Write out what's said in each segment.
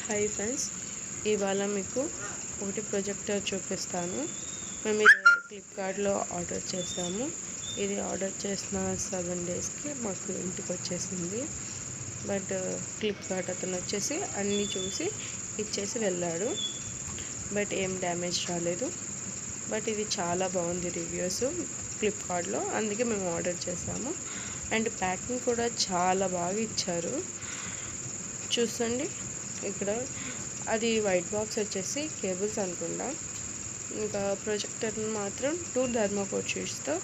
Hi friends, ఇవాళ మీకు ఒకటి ప్రొజెక్టర్ చూపిస్తాను. మేము ఇది ఫ్లిప్కార్ట్లో ఆర్డర్ చేసాము. ఇది ఆర్డర్ చేసిన 7 డేస్కి మాకు ఇంటికి వచ్చేసింది. బట్ ఫ్లిప్కార్ట్ అతను వచ్చేసి అన్నీ చూసి ఇచ్చేసి వెళ్ళాడు. బట్ ఏం డ్యామేజ్ రాలేదు. బట్ ఇది చాలా బాగుంది రివ్యూస్ ఫ్లిప్కార్ట్లో, అందుకే మేము ఆర్డర్ చేసాము. అండ్ ప్యాకింగ్ కూడా చాలా బాగా ఇచ్చారు. చూడండి, ఇక్కడ అది వైట్ బాక్స్ వచ్చేసి కేబుల్స్ అనుకుంటా. ఇంకా ప్రొజెక్టర్ మాత్రం 2 థర్మోకోల్ షీట్స్తో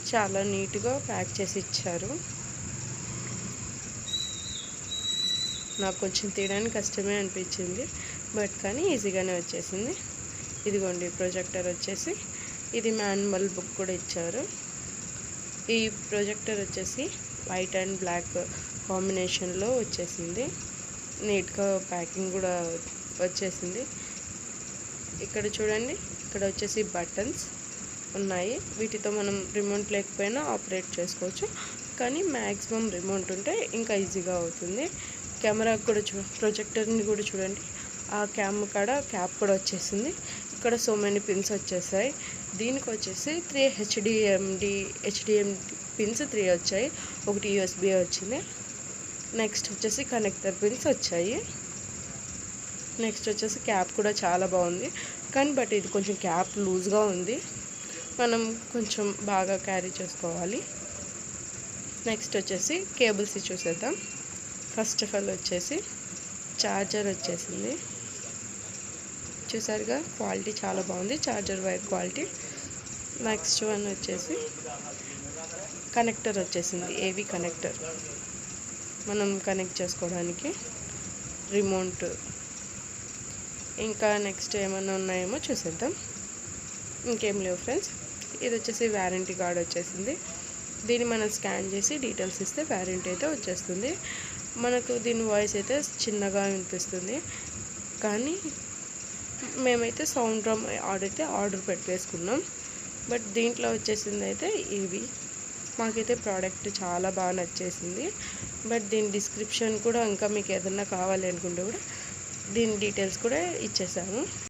చాలా నీట్గా ప్యాక్ చేసి ఇచ్చారు. నాకు కొంచెం తీయడానికి కష్టమే అనిపించింది, బట్ కానీ ఈజీగానే వచ్చేసింది. ఇదిగోండి ప్రొజెక్టర్ వచ్చేసి, ఇది మాన్యువల్ బుక్ కూడా ఇచ్చారు. ఈ ప్రొజెక్టర్ వచ్చేసి వైట్ అండ్ బ్లాక్ కాంబినేషన్లో వచ్చేసింది. నీట్గా ప్యాకింగ్ కూడా వచ్చేసింది. ఇక్కడ చూడండి, ఇక్కడ వచ్చేసి బటన్స్ ఉన్నాయి. వీటితో మనం రిమోట్ లేకపోయినా ఆపరేట్ చేసుకోవచ్చు, కానీ మ్యాక్సిమం రిమోట్ ఉంటే ఇంకా ఈజీగా అవుతుంది. కెమెరా కూడా ప్రొజెక్టర్ని కూడా చూడండి, ఆ కాడ క్యాప్ కూడా వచ్చేసింది. ఇక్కడ సో మెనీ పిన్స్ వచ్చేసాయి. దీనికి వచ్చేసి 3 హెచ్డిఎం పిన్స్ 3 వచ్చాయి. ఒకటి యూఎస్బి వచ్చింది. నెక్స్ట్ వచ్చేసి కనెక్టర్ పిన్స్ వచ్చాయి. నెక్స్ట్ వచ్చేసి క్యాప్ కూడా చాలా బాగుంది, కానీ బట్ ఇది కొంచెం క్యాప్ లూజ్గా ఉంది. మనం కొంచెం బాగా క్యారీ చేసుకోవాలి. నెక్స్ట్ వచ్చేసి కేబుల్స్ చూసేద్దాం. ఫస్ట్ ఆఫ్ ఆల్ వచ్చేసి ఛార్జర్ వచ్చేసింది. చూసారుగా, క్వాలిటీ చాలా బాగుంది, charger wire quality. Next one వచ్చేసి కనెక్టర్ వచ్చేసింది, ఏవి కనెక్టర్ మనం కనెక్ట్ చేసుకోవడానికి రిమోట్. ఇంకా నెక్స్ట్ ఏమైనా ఉన్నాయేమో చూసేద్దాం. ఇంకేం లేవు ఫ్రెండ్స్. ఇది వచ్చేసి వారంటీ కార్డ్ వచ్చేసింది. దీన్ని మనం స్కాన్ చేసి డీటెయిల్స్ ఇస్తే వారంటీ అయితే వచ్చేస్తుంది. మనకు దీని వాయిస్ అయితే చిన్నగా వినిపిస్తుంది, కానీ మేమైతే సౌండ్ డ్రమ్ ఆర్డర్ పెట్టేసుకున్నాం. బట్ దీంట్లో వచ్చేసింది అయితే ఇవి. మాకైతే ప్రోడక్ట్ చాలా బాగా నచ్చేసింది. బట్ దీని డిస్క్రిప్షన్ కూడా ఇంకా మీకు ఏదన్నా కావాలి అనుకుంటే కూడా దీని డీటెయిల్స్ కూడా ఇచ్చేసాము.